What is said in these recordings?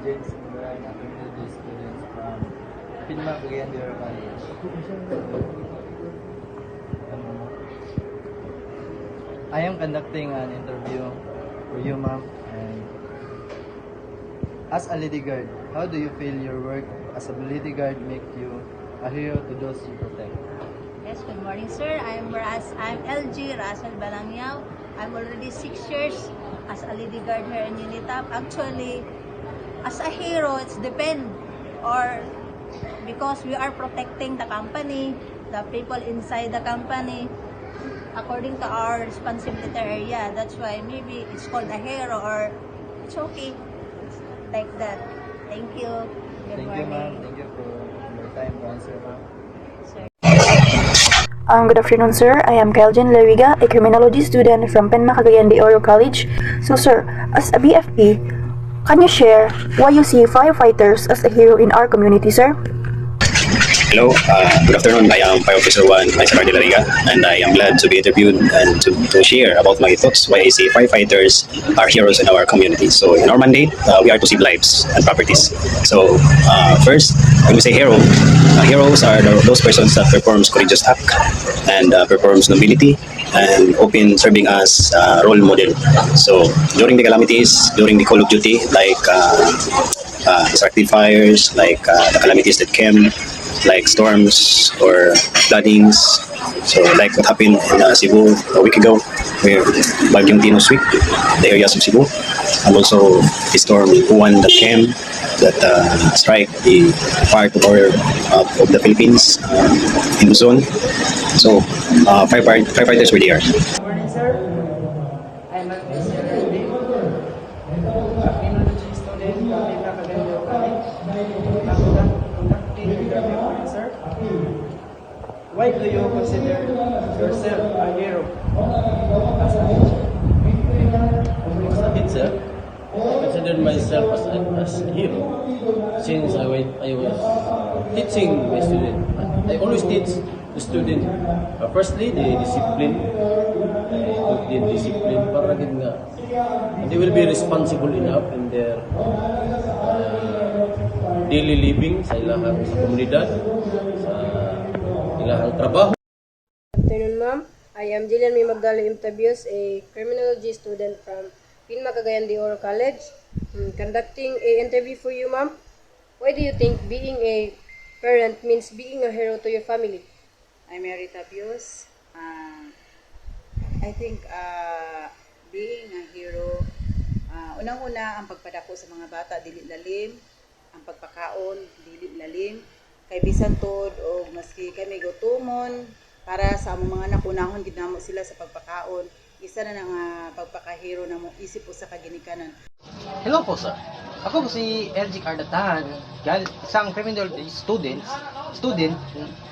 James Murray, a community student from Pinma Cagayan de Oro College. I am conducting an interview for you, ma'am. And as a lady guard, how do you feel your work as a lady guard make you a hero to those you protect? Yes, good morning, sir. I'm LG Russell Balangyaw. I'm already 6 years as a lady guard here in Unitap. Actually, as a hero, it's depend or because we are protecting the company, the people inside the company, according to our responsibility area. That's why maybe it's called a hero or it's okay. It's like that. Thank you. Good Thank you, morning. ma'am. Thank you for your time to answer, ma'am. Sir. Good afternoon, sir. I am Keljen Lariga, a criminology student from Penma Cagayan de Oro College. So, sir, as a BFP, can you share why you see firefighters as a hero in our community, sir? Hello, good afternoon. I am Fire Officer 1, Isaac de la Riga, and I am glad to be interviewed and to share about my thoughts why I see firefighters are heroes in our community. So in our mandate, we are to save lives and properties. So first, when we say hero, heroes are those persons that performs courageous act and performs nobility and often serving as role model. So during the calamities, during the call of duty, like destructive fires, like the calamities that came, like storms or floodings. So like what happened in Cebu a week ago, where Bagyong Tino swept the areas of Cebu, and also the storm Juan that came that strike the part of our of the Philippines in Luzon. So firefighters were there. Good morning, sir. I'm Mr. Erwin, a criminology student from Pinma Cagayan de Oro College. I'm conducting interview for you, sir. Why do you consider yourself a hero as a teacher? As a teacher, I consider myself as a hero since I was teaching my student. I always teach the student. Firstly, the discipline. I took the discipline para gid nga they will be responsible enough in their daily living sa ilahang sa komunidad, sa ilahang trabaho. Good afternoon, ma'am. I am Jillian May Magdalo Imtabios, a criminology student from Pinma Cagayan de Oro College. Conducting a interview for you, ma'am. Why do you think being a parent means being a hero to your family? I'm Mary Tabios. I think being a hero, unang-una ang pagpadako sa mga bata dili lalim, ang pagpakaon dili lalim, kay bisan tod o maski kami gutomon para sa among mga anak unahon gid namo sila sa pagpakaon. Isa na ng pagpakahero na mo isip po sa kaginikanan. Hello po, sir. Ako po si LG Cardatahan, isang criminology student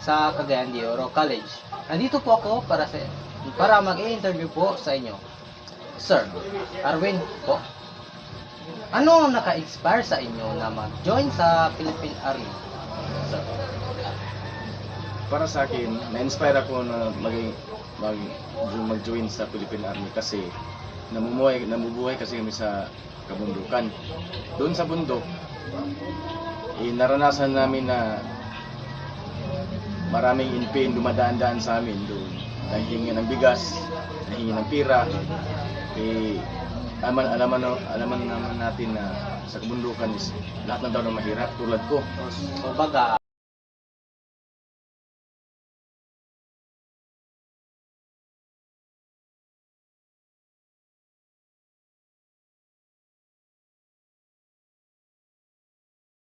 sa Cagayan de Oro College. Nandito po ako para mag-i-interview po sa inyo. Sir, Arwin po. Ano naka-inspire sa inyo na mag-join sa Philippine Army? Sir. Para sa akin, na-inspire ako na mag-join sa Philippine Army kasi namumuhay kasi kami sa kabundukan. Doon sa bundok, naranasan namin na maraming in-pain dumadaan-daan sa amin doon. Nahingi ng bigas, nahingi ng pira. Alaman naman natin na sa kabundukan is lahat ng tao na mahirap tulad ko. So baga,